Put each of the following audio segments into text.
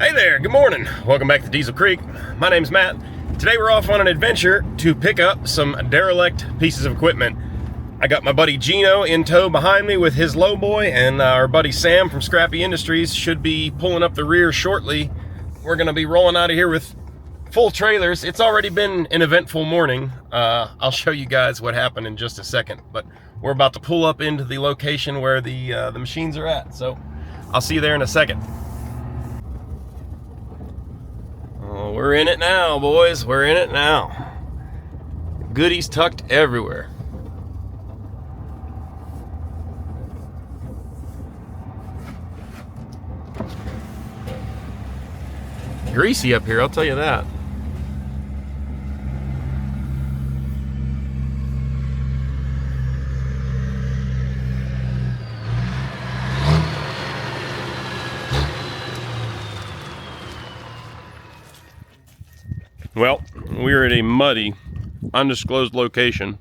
Hey there, good morning. Welcome back to Diesel Creek. My name's Matt. Today we're off on an adventure to pick up some derelict pieces of equipment. I got my buddy Gino in tow behind me with his lowboy, and our buddy Sam from Scrappy Industries should be pulling up the rear shortly. We're gonna be rolling out of here with full trailers. It's already been an eventful morning. I'll show you guys what happened in just a second, but we're about to pull up into the location where the machines are at. So I'll see you there in a second. Oh, we're in it now, boys. We're in it now. Goodies tucked everywhere. Greasy up here, I'll tell you that. Well, we're at a muddy, undisclosed location,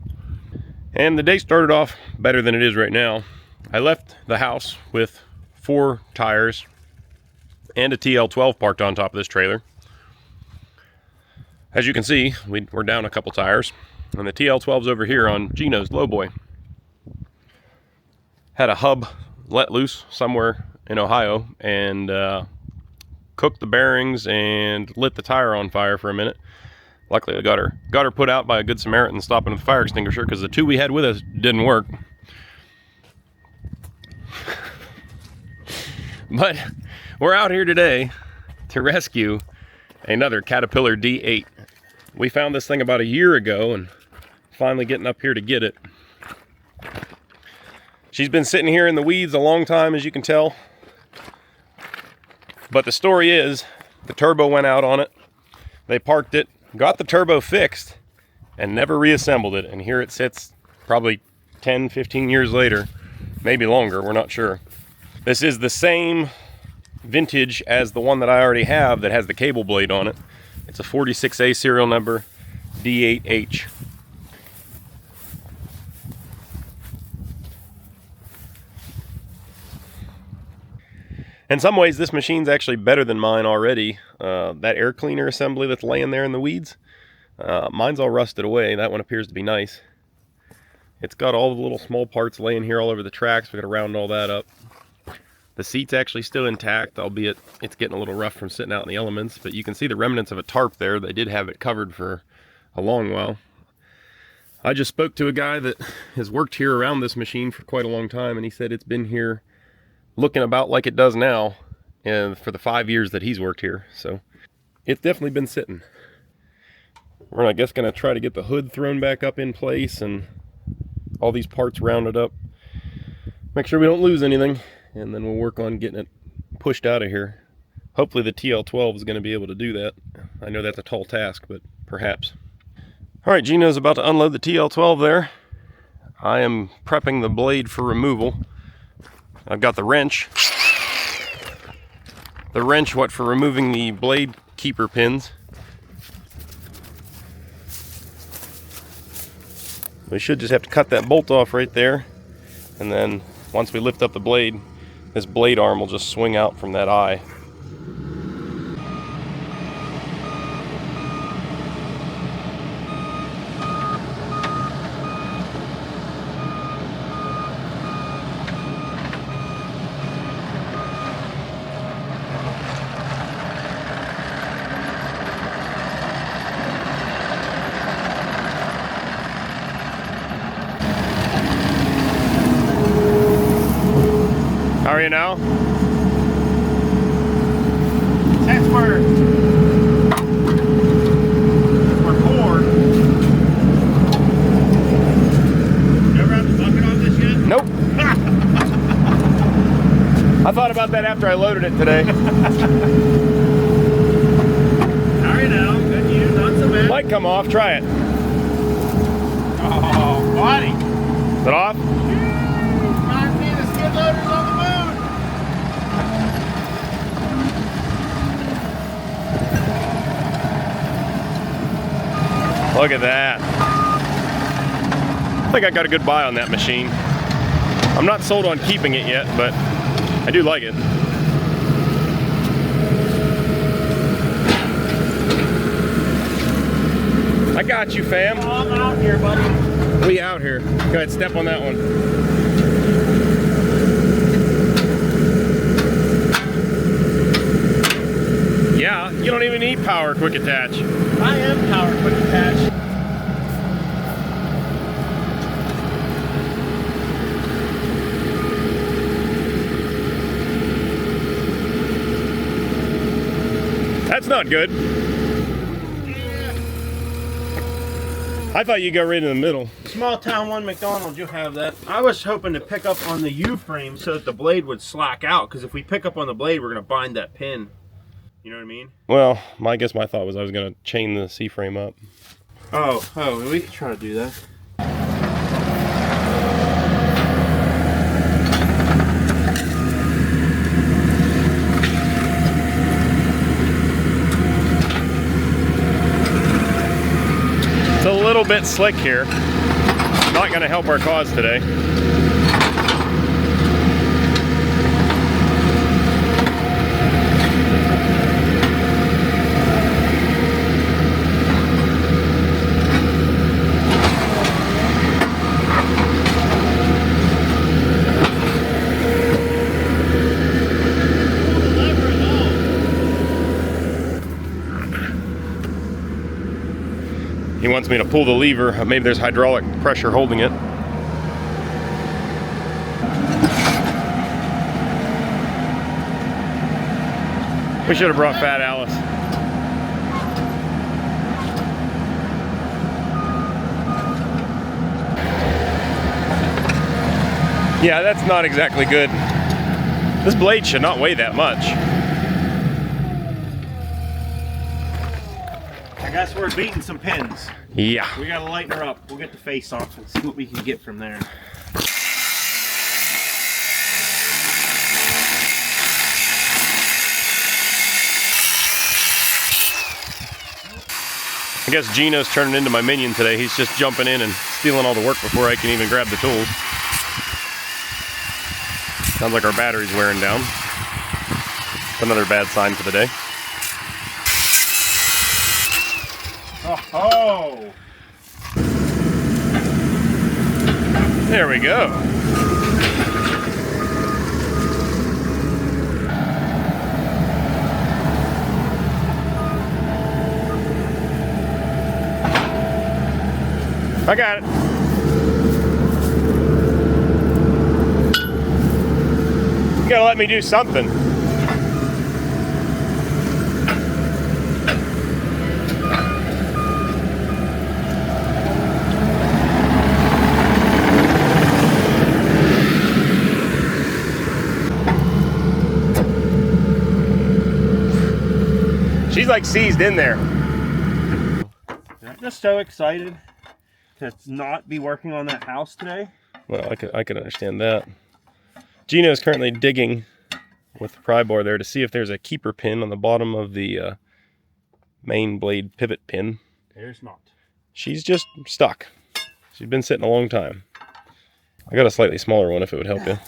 and the day started off better than it is right now. I left the house with 4 tires and a TL12 parked on top of this trailer. As you can see, we're down a couple tires, and the TL12's over here on Gino's lowboy. Had a hub let loose somewhere in Ohio and cooked the bearings and lit the tire on fire for a minute. Luckily I got her put out by a good Samaritan stopping with the fire extinguisher, because the 2 we had with us didn't work. But we're out here today to rescue another Caterpillar D8. We found this thing about a year ago and finally getting up here to get it. She's been sitting here in the weeds a long time, as you can tell. But the story is, the turbo went out on it. They parked it, got the turbo fixed, and never reassembled it. And here it sits probably 10, 15 years later, maybe longer, we're not sure. This is the same vintage as the one that I already have that has the cable blade on it. It's a 46A serial number, D8H. In some ways, this machine's actually better than mine already. That air cleaner assembly that's laying there in the weeds, mine's all rusted away. That one appears to be nice. It's got all the little small parts laying here all over the tracks. We got to round all that up. The seat's actually still intact, albeit it's getting a little rough from sitting out in the elements, but you can see the remnants of a tarp there. They did have it covered for a long while. I just spoke to a guy that has worked here around this machine for quite a long time, and he said it's been here looking about like it does now, and for the 5 years that he's worked here. So it's definitely been sitting. We're, I guess, going to try to get the hood thrown back up in place and all these parts rounded up. Make sure we don't lose anything, and then we'll work on getting it pushed out of here. Hopefully the TL12 is going to be able to do that. I know that's a tall task, but perhaps. All right, Gino's about to unload the TL12 there. I am prepping the blade for removal. I've got the wrench. The wrench, what, for removing the blade keeper pins. We should just have to cut that bolt off right there. And then once we lift up the blade, this blade arm will just swing out from that eye. How are you now? That's where poured. You ever have the bucket on this yet? Nope. I thought about that after I loaded it today. How are you now? Good news, not so bad. Might come off, try it. Oh, buddy. Is it off? Reminds me of the skid loaders on the moon. Look at that. I think I got a good buy on that machine. I'm not sold on keeping it yet, but I do like it. got you, fam. Oh, I'm out here, buddy. We out here. Go ahead, step on that one. Yeah, you don't even need power quick attach. I am power quick attach. That's not good. I thought you'd go right in the middle. Small town one McDonald's, you have that. I was hoping to pick up on the U-frame so that the blade would slack out, because if we pick up on the blade, we're going to bind that pin. You know what I mean? Well, I guess my thought was I was going to chain the C-frame up. Oh, we could try to do that. It's a little bit slick here. Not going to help our cause today. He wants me to pull the lever. Maybe there's hydraulic pressure holding it. We should have brought Fat Alice. Yeah, that's not exactly good. This blade should not weigh that much. I guess we're beating some pins. Yeah. We gotta lighten her up. We'll get the face off and see what we can get from there. I guess Gino's turning into my minion today. He's just jumping in and stealing all the work before I can even grab the tools. Sounds like our battery's wearing down. It's another bad sign for the day. Oh! There we go. I got it. You gotta let me do something. She's like seized in there. I'm just so excited to not be working on that house today. Well, I could understand that. Gino is currently digging with the pry bar there to see if there's a keeper pin on the bottom of the main blade pivot pin. There's not. She's just stuck. She's been sitting a long time. I got a slightly smaller one if it would help you.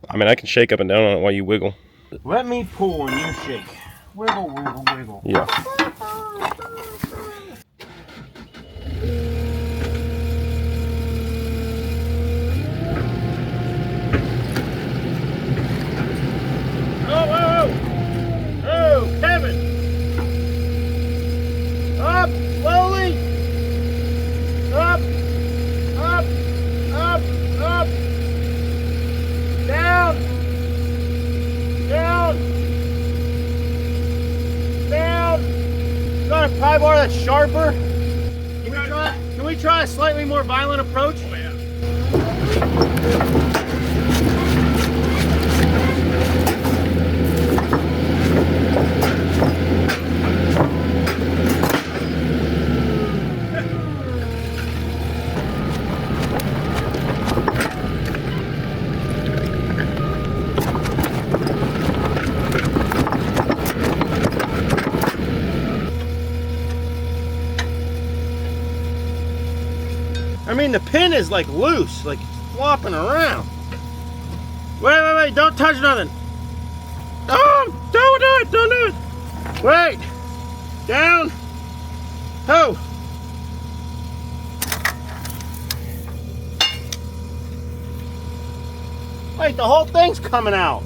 I mean, I can shake up and down on it while you wiggle. Let me pull and you shake. Wiggle, wiggle, wiggle. Yeah. Oh, Kevin! Up, slowly! Up, up, up, up! Down! Down! Down! Got a pry bar that's sharper? Can we try a slightly more violent approach? Oh, yeah. I mean, the pin is like loose, like it's flopping around. Wait, don't touch nothing. Oh, don't do it, don't do it. Wait, down, oh, right, the whole thing's coming out.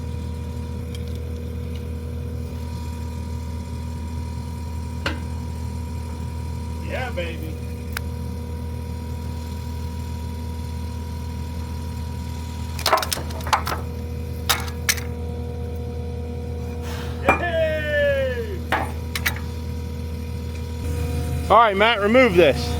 Yeah, baby. Yay! All right, Matt, remove this.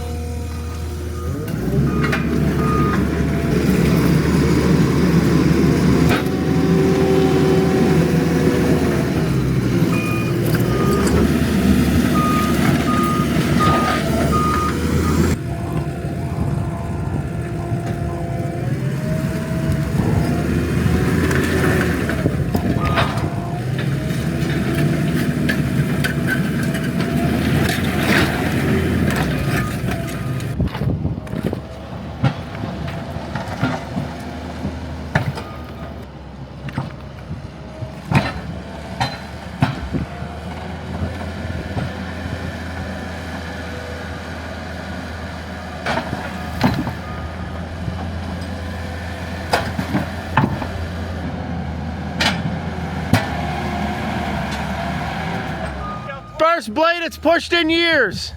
First blade it's pushed in years.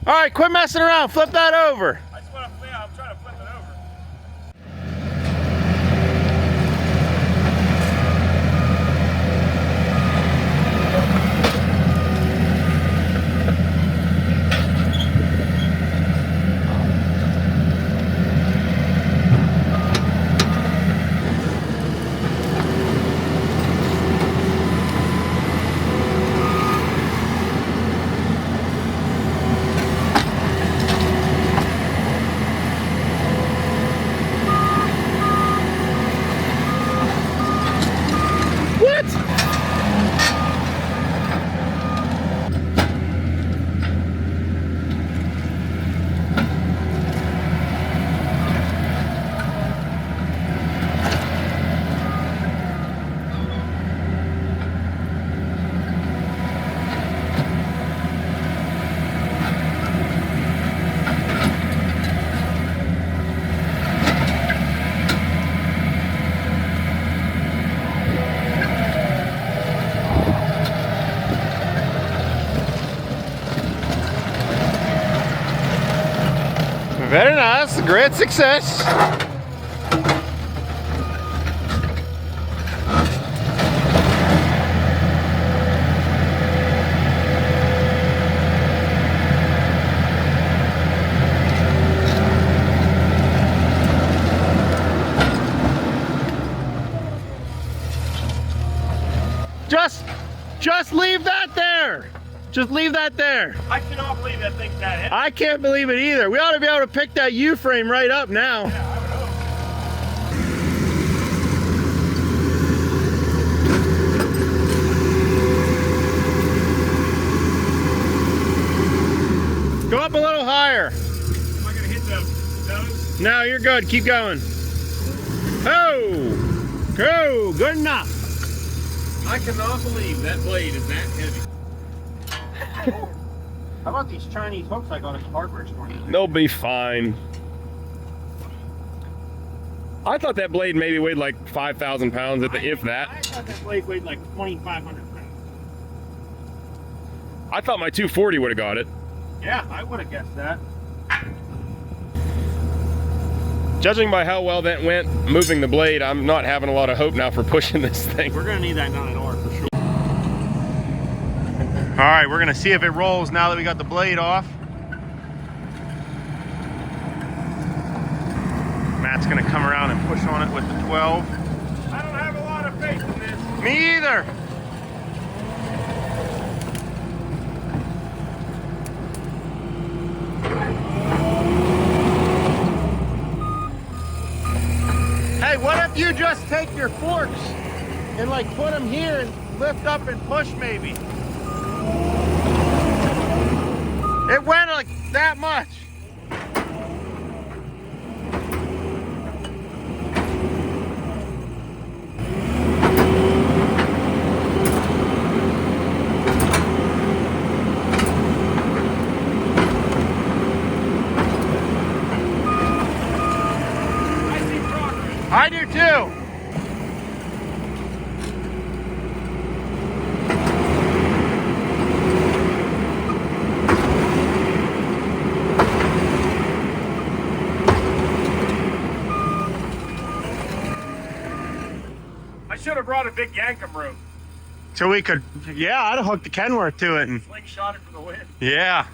All right, quit messing around. Flip that over. I just want to flip. I'm trying to flip it over. Very nice, great success. Just leave that there. Just leave that there. I cannot believe that thing's that heavy. I can't believe it either. We ought to be able to pick that U-frame right up now. Yeah, I would hope. Go up a little higher. Am I gonna hit those? No, you're good. Keep going. Oh, go, good enough. I cannot believe that blade is that heavy. How about these Chinese hooks I got at the hardware store? They'll be fine. I thought that blade maybe weighed like 5,000 pounds, if that. I thought that blade weighed like 2,500 pounds. I thought my 240 would have got it. Yeah, I would have guessed that. Judging by how well that went moving the blade, I'm not having a lot of hope now for pushing this thing. We're gonna need that 9R for sure. All right, we're gonna see if it rolls now that we got the blade off. Matt's gonna come around and push on it with the 12. I don't have a lot of faith in this. Me either. Hey, what if you just take your forks and like put them here and lift up and push maybe? It went like that much. I see progress. I do too. should have brought a big Yankum rope. So we could, yeah, I'd have hooked the Kenworth to it and Slingshot it for the wind. yeah.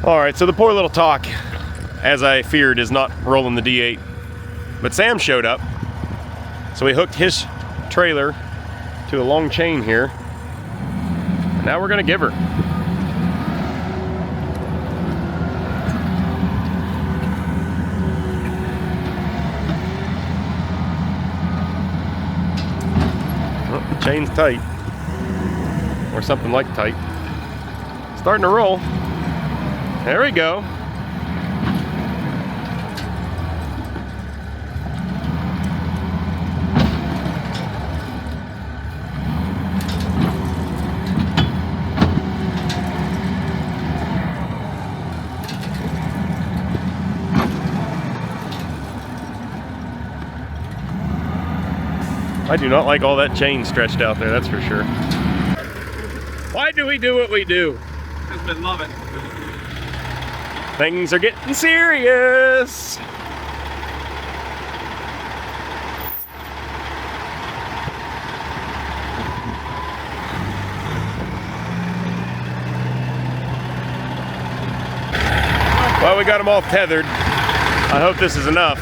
All right, so the poor little talk, as I feared, is not rolling the D8. But Sam showed up, so we hooked his trailer to a long chain here. Now we're gonna give her. Well, the chain's tight, or something like tight. Starting to roll. There we go. I do not like all that chain stretched out there, that's for sure. Why do we do what we do? Just been loving. Things are getting serious. Well, we got them all tethered. I hope this is enough.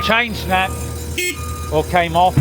Chain snap or came off.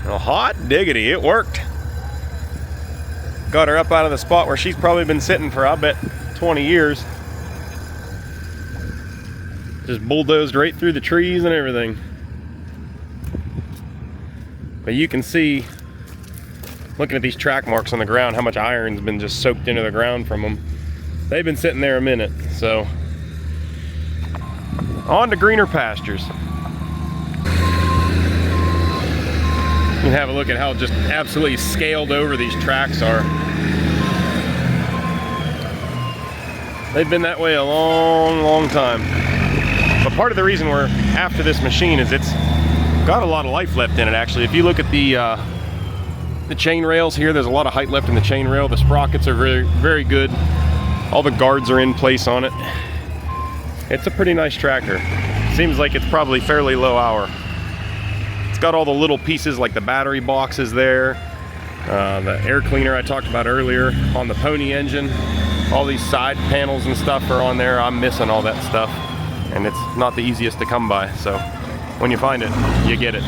Well, hot diggity, it worked. Got her up out of the spot where she's probably been sitting for, I bet, 20 years. Just bulldozed right through the trees and everything. But you can see, looking at these track marks on the ground, how much iron's been just soaked into the ground from them. They've been sitting there a minute, so on to greener pastures. You can have a look at how just absolutely scaled over these tracks are. They've been that way a long, long time. But part of the reason we're after this machine is it's got a lot of life left in it, actually. If you look at the chain rails here, there's a lot of height left in the chain rail. The sprockets are very, very good. All the guards are in place on it. It's a pretty nice tractor. Seems like it's probably fairly low hour. It's got all the little pieces like the battery boxes there, the air cleaner I talked about earlier on the pony engine. All these side panels and stuff are on there. I'm missing all that stuff, and it's not the easiest to come by. So when you find it, you get it.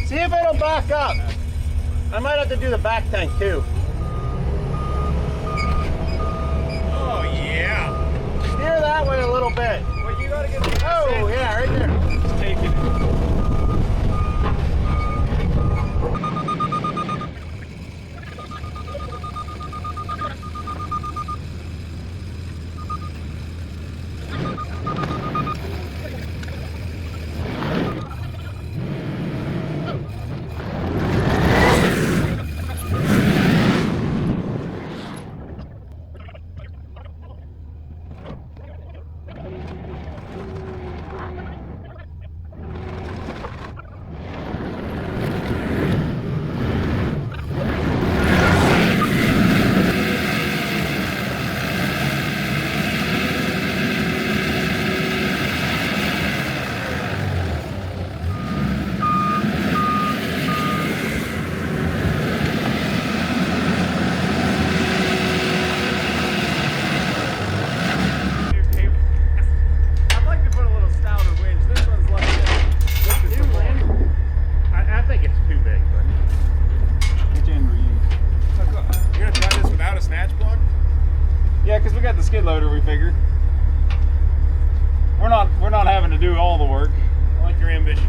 See if it'll back up. I might have to do the back tank too. Oh, yeah. Steer that way a little bit. Well, you gotta get the Oh, yeah, right there. Just taking it. Skid loader, we figured. We're not having to do all the work. I like your ambition.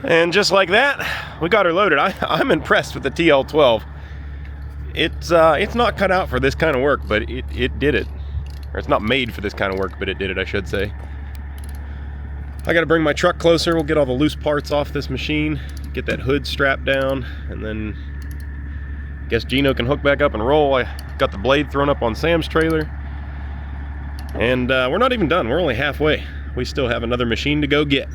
And just like that, we got her loaded. I'm impressed with the TL12. It's not cut out for this kind of work, but it did it. Or it's not made for this kind of work, but it did it, I should say. I gotta bring my truck closer. We'll get all the loose parts off this machine, get that hood strapped down, and then I guess Gino can hook back up and roll. I got the blade thrown up on Sam's trailer. And we're not even done. We're only halfway. We still have another machine to go get.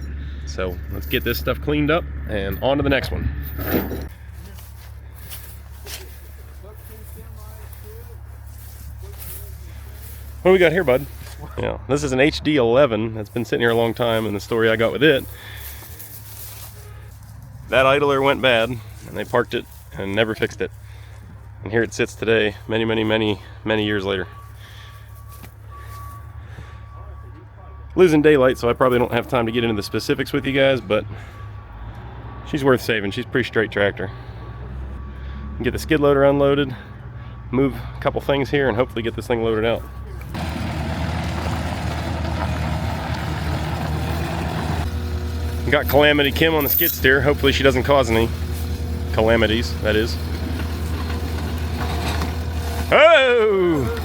So let's get this stuff cleaned up and on to the next one. What do we got here, bud? Yeah, this is an HD11 that's been sitting here a long time, and the story I got with it. That idler went bad, and they parked it and never fixed it. And here it sits today, many years later. Losing daylight, so I probably don't have time to get into the specifics with you guys, but she's worth saving. She's a pretty straight tractor. Get the skid loader unloaded, move a couple things here, and hopefully get this thing loaded out. Got Calamity Kim on the skid steer. Hopefully she doesn't cause any calamities, that is. Oh!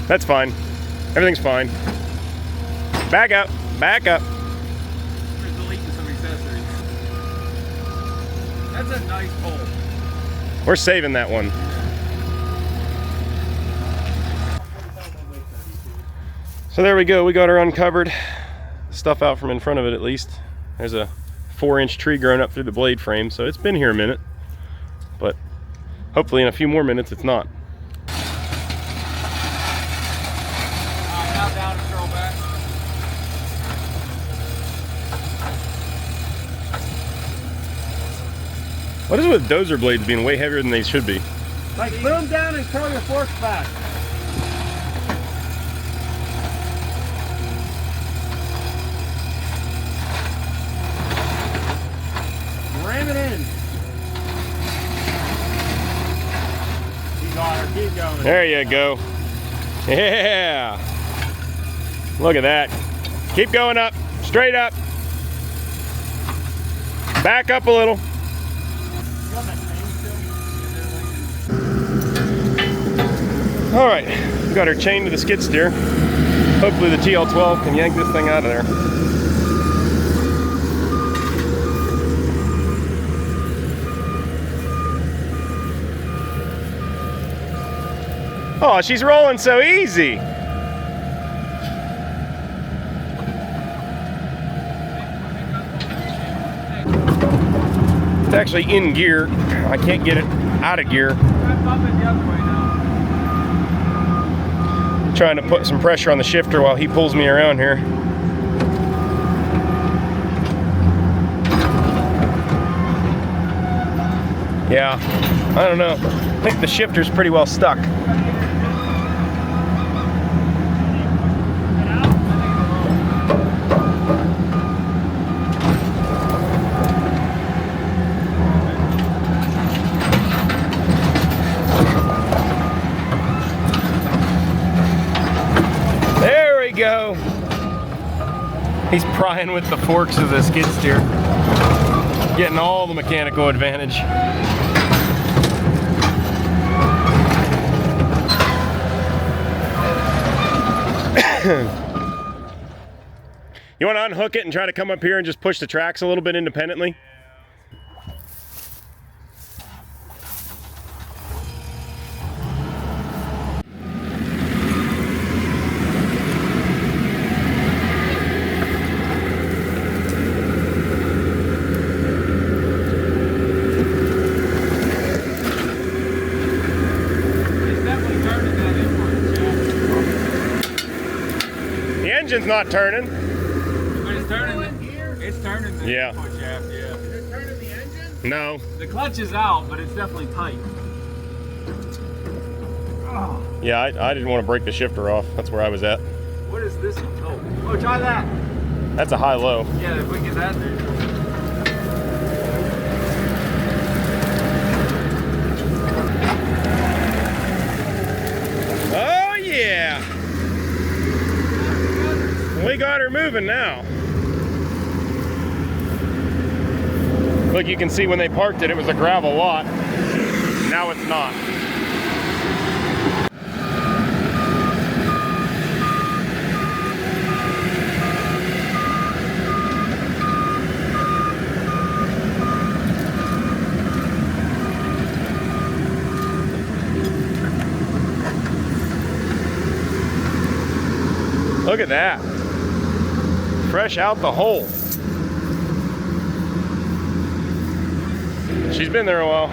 That's fine. Everything's fine. Back up. Back up. We're deleting some accessories. That's a nice pole. We're saving that one. So there we go. We got her uncovered. Stuff out from in front of it at least. There's a 4-inch tree growing up through the blade frame, so it's been here a minute. But hopefully in a few more minutes it's not. What is it with dozer blades being way heavier than they should be? Like, put them down and curl your forks back. Ram it in. Keep going, keep going. There you go. Yeah. Look at that. Keep going up, straight up. Back up a little. All right, we got her chained to the skid steer. Hopefully the TL12 can yank this thing out of there. Oh, she's rolling so easy. It's actually in gear. I can't get it out of gear. Trying to put some pressure on the shifter while he pulls me around here. Yeah, I don't know. I think the shifter's pretty well stuck. Go. He's prying with the forks of the skid steer, getting all the mechanical advantage. You want to unhook it and try to come up here and just push the tracks a little bit independently? Engine's not turning. But it's turning. It's turning the yeah. input shaft, yeah. Is it turning the engine? No. The clutch is out, but it's definitely tight. Oh. Yeah, I didn't want to break the shifter off. That's where I was at. What is this one? Oh, try that. That's a high-low. Yeah, if we get that there. We got her moving now. Look, you can see when they parked it, it was a gravel lot. Now it's not. Look at that. Fresh out the hole. She's been there a while.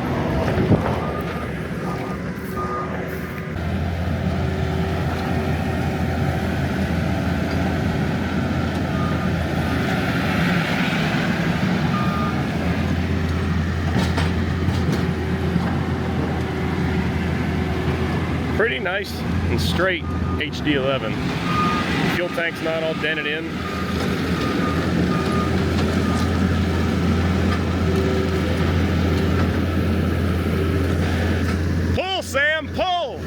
Pretty nice and straight HD11. Fuel tank's not all dented in. Pull, Sam, pull!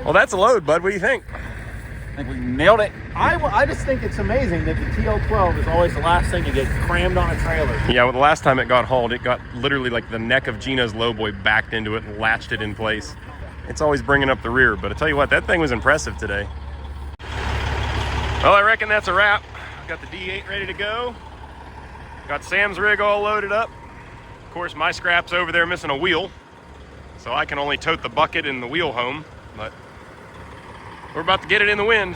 Well, that's a load, bud. What do you think? I think we nailed it. I just think it's amazing that the TL12 is always the last thing to get crammed on a trailer. Yeah, well, the last time it got hauled, it got literally like the neck of Gina's lowboy backed into it and latched it in place. It's always bringing up the rear, but I tell you what, that thing was impressive today. Well, I reckon that's a wrap. Got the D8 ready to go. Got Sam's rig all loaded up. Of course, my scrap's over there missing a wheel, so I can only tote the bucket and the wheel home, but we're about to get it in the wind.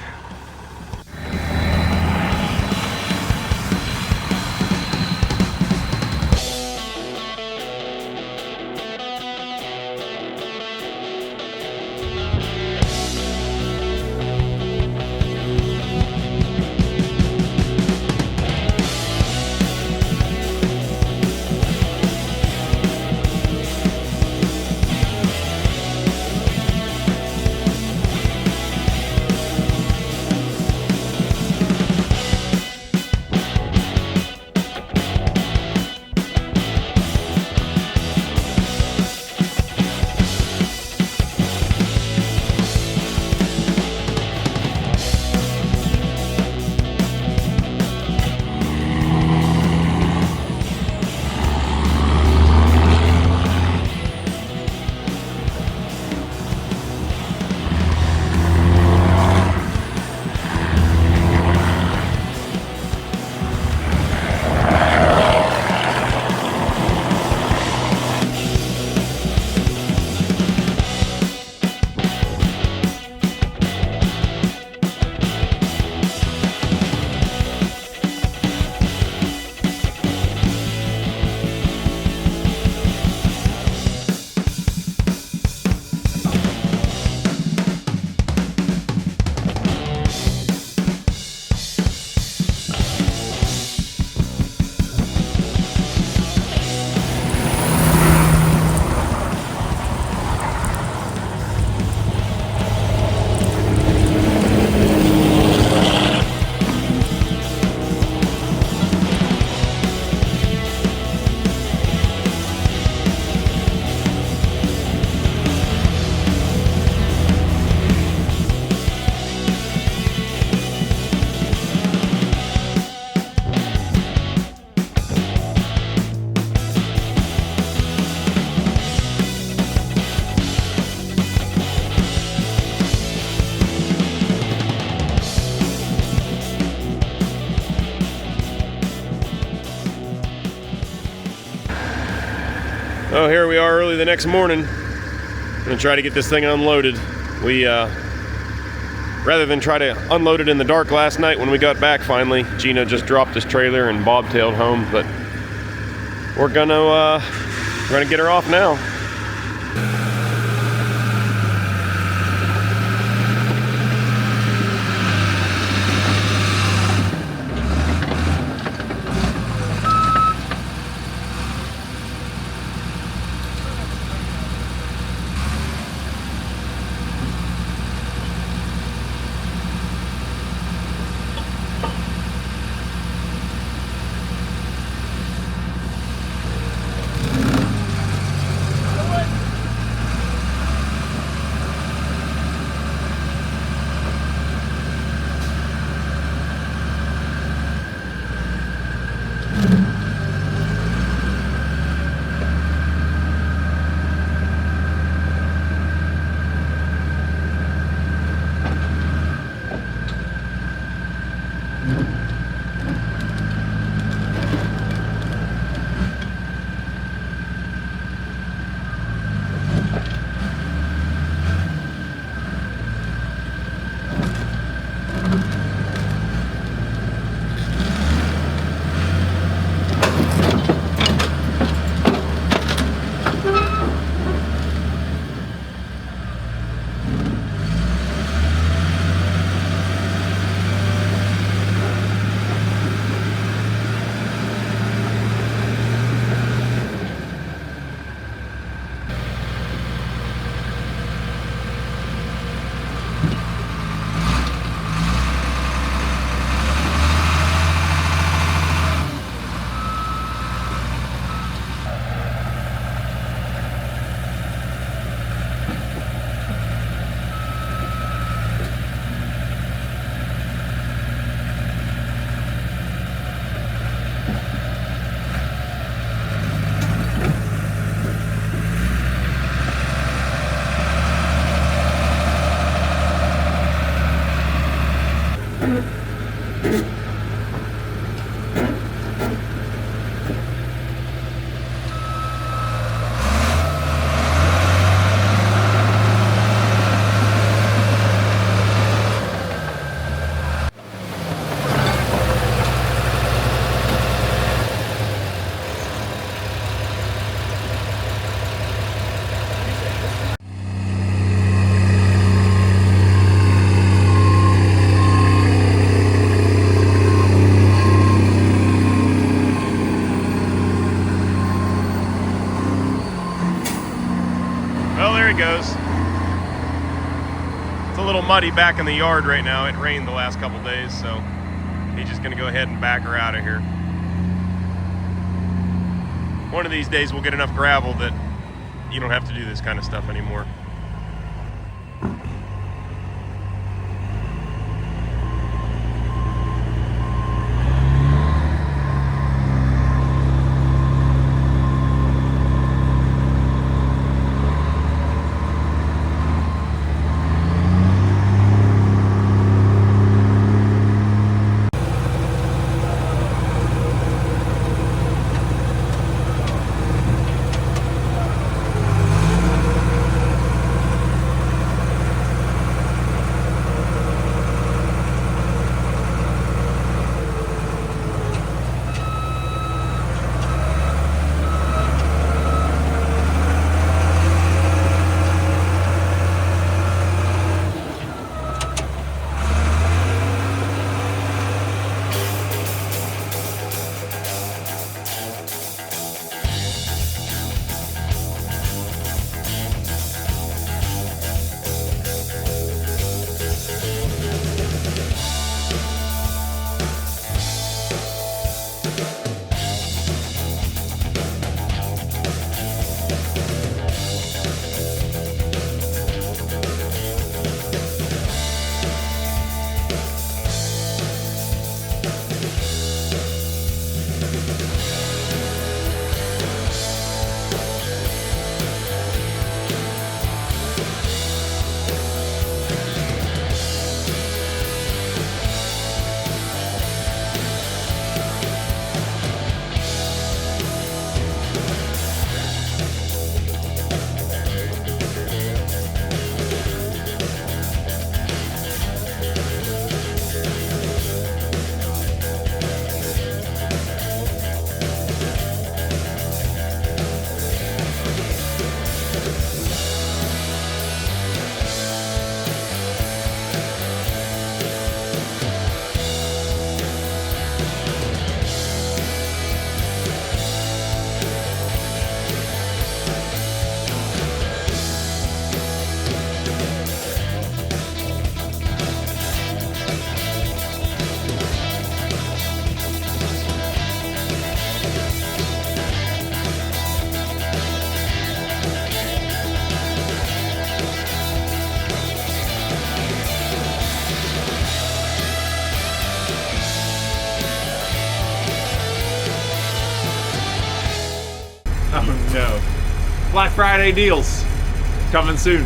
Oh, here we are early the next morning. Gonna try to get this thing unloaded. We, rather than try to unload it in the dark last night when we got back finally, Gina just dropped his trailer and bobtailed home, but we're gonna get her off now. Goes. It's a little muddy back in the yard right now. It rained the last couple days, so he's just gonna go ahead and back her out of here. One of these days we'll get enough gravel that you don't have to do this kind of stuff anymore. Oh no. Black Friday deals coming soon.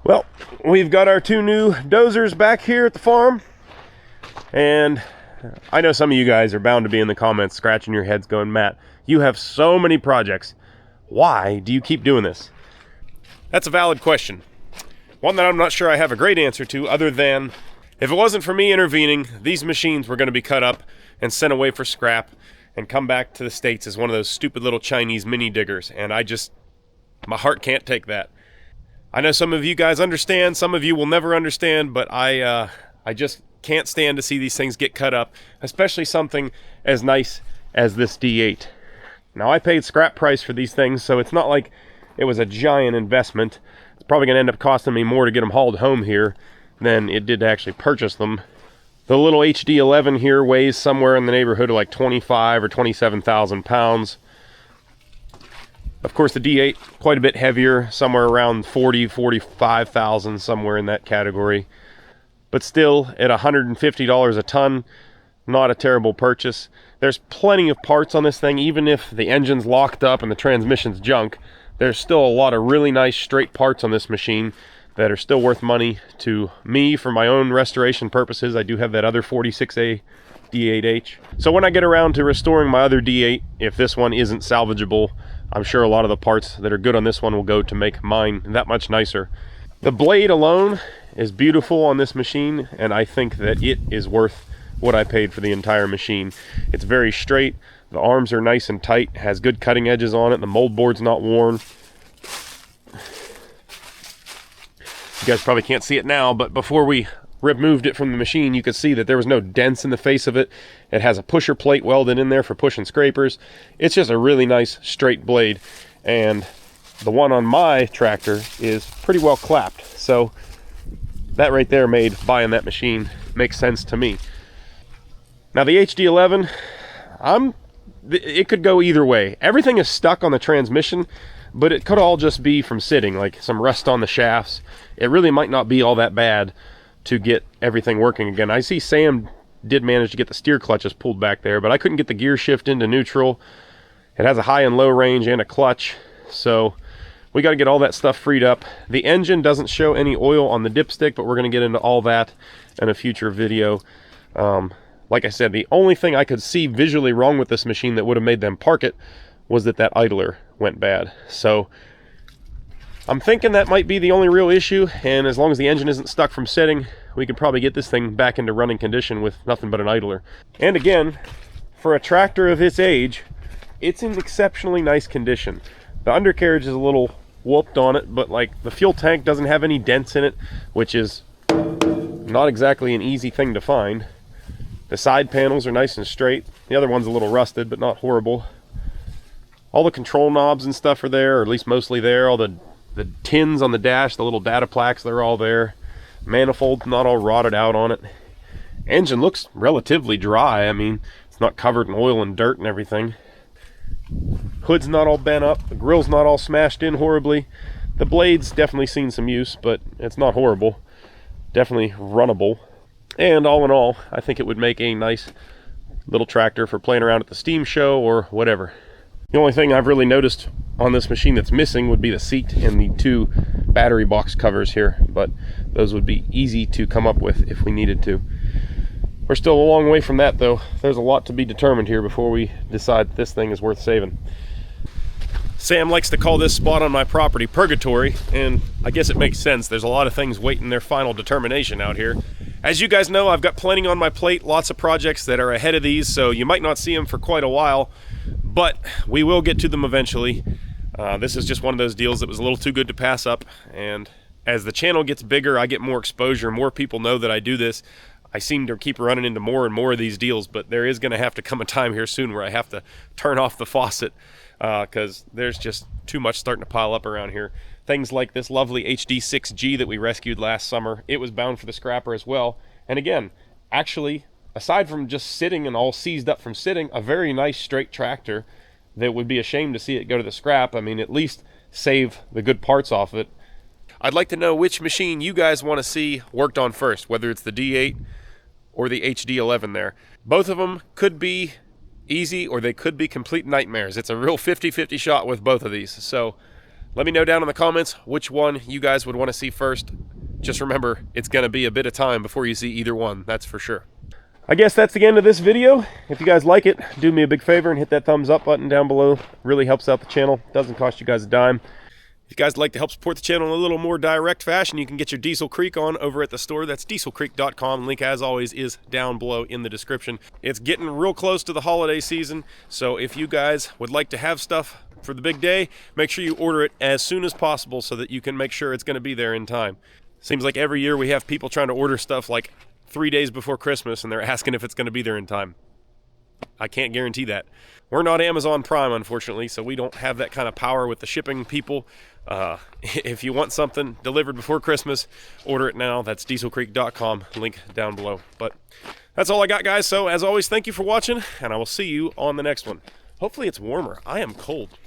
Well, we've got our two new dozers back here at the farm, and I know some of you guys are bound to be in the comments scratching your heads going, Matt, you have so many projects. Why do you keep doing this? That's a valid question. One that I'm not sure I have a great answer to, other than if it wasn't for me intervening, these machines were going to be cut up and sent away for scrap and come back to the States as one of those stupid little Chinese mini diggers, and my heart can't take that. I know some of you guys understand, some of you will never understand, but I just can't stand to see these things get cut up, especially something as nice as this D8. Now, I paid scrap price for these things, so it's not like it was a giant investment. It's probably going to end up costing me more to get them hauled home here than it did to actually purchase them. The little HD11 here weighs somewhere in the neighborhood of like 25 or 27,000 pounds. Of course, the D8, quite a bit heavier, somewhere around 40, 45,000, somewhere in that category. But still, at $150 a ton, not a terrible purchase. There's plenty of parts on this thing, even if the engine's locked up and the transmission's junk. There's still a lot of really nice straight parts on this machine that are still worth money to me for my own restoration purposes. I do have that other 46A D8H. So when I get around to restoring my other D8, if this one isn't salvageable, I'm sure a lot of the parts that are good on this one will go to make mine that much nicer. The blade alone is beautiful on this machine, and I think that it is worth what I paid for the entire machine. It's very straight, the arms are nice and tight, has good cutting edges on it, the mold board's not worn. You guys probably can't see it now, but before we removed it from the machine, you could see that there was no dents in the face of it. It has a pusher plate welded in there for pushing scrapers. It's just a really nice straight blade, and the one on my tractor is pretty well clapped. So that right there made buying that machine make sense to me. Now the HD11, it could go either way. Everything is stuck on the transmission. but it could all just be from sitting, like some rust on the shafts. It really might not be all that bad to get everything working again. I see Sam did manage to get the steer clutches pulled back there, but I couldn't get the gear shift into neutral. It has a high and low range and a clutch, so we got to get all that stuff freed up. The engine doesn't show any oil on the dipstick, but we're going to get into all that in a future video. Like I said, the only thing I could see visually wrong with this machine that would have made them park it was that idler went bad. So I'm thinking that might be the only real issue, and as long as the engine isn't stuck from sitting, we could probably get this thing back into running condition with nothing but an idler. And again, for a tractor of its age, it's in exceptionally nice condition. The undercarriage is a little whooped on it, but like the fuel tank doesn't have any dents in it, which is not exactly an easy thing to find. The side panels are nice and straight. The other one's a little rusted, but not horrible. All the control knobs and stuff are there, or at least mostly there. All the tins on the dash, the little data plaques, they're all there. Manifold's not all rotted out on it. Engine looks relatively dry. I mean, it's not covered in oil and dirt and everything. Hood's not all bent up. The grill's not all smashed in horribly. The blade's definitely seen some use, but it's not horrible. Definitely runnable. And all in all, I think it would make a nice little tractor for playing around at the steam show or whatever. The only thing I've really noticed on this machine that's missing would be the seat and the 2 battery box covers here, but those would be easy to come up with if we needed to. We're still a long way from that though. There's a lot to be determined here before we decide this thing is worth saving. Sam likes to call this spot on my property purgatory, and I guess it makes sense. There's a lot of things waiting their final determination out here. As you guys know, I've got plenty on my plate, lots of projects that are ahead of these, so you might not see them for quite a while, but we will get to them eventually. This is just one of those deals that was a little too good to pass up, and as the channel gets bigger, I get more exposure, more people know that I do this. I seem to keep running into more and more of these deals, but there is going to have to come a time here soon where I have to turn off the faucet, because there's just too much starting to pile up around here. Things like this lovely HD6G that we rescued last summer, it was bound for the scrapper as well. And again, actually, aside from just sitting and all seized up from sitting, a very nice straight tractor that would be a shame to see it go to the scrap. I mean, at least save the good parts off it. I'd like to know which machine you guys want to see worked on first, whether it's the D8 or the HD11 there. Both of them could be easy or they could be complete nightmares. It's a real 50-50 shot with both of these. So let me know down in the comments which one you guys would want to see first. Just remember, it's going to be a bit of time before you see either one, that's for sure. I guess that's the end of this video. If you guys like it, do me a big favor and hit that thumbs up button down below. Really helps out the channel. Doesn't cost you guys a dime. If you guys would like to help support the channel in a little more direct fashion, you can get your Diesel Creek on over at the store. That's dieselcreek.com. Link, as always, is down below in the description. It's getting real close to the holiday season, so if you guys would like to have stuff for the big day, make sure you order it as soon as possible so that you can make sure it's going to be there in time. Seems like every year we have people trying to order stuff like 3 days before Christmas, and they're asking if it's going to be there in time. I can't guarantee that. We're not Amazon Prime, unfortunately, so we don't have that kind of power with the shipping people. If you want something delivered before Christmas, order it now. That's dieselcreek.com. Link down below. But that's all I got, guys. So as always, thank you for watching, and I will see you on the next one. Hopefully it's warmer. I am cold.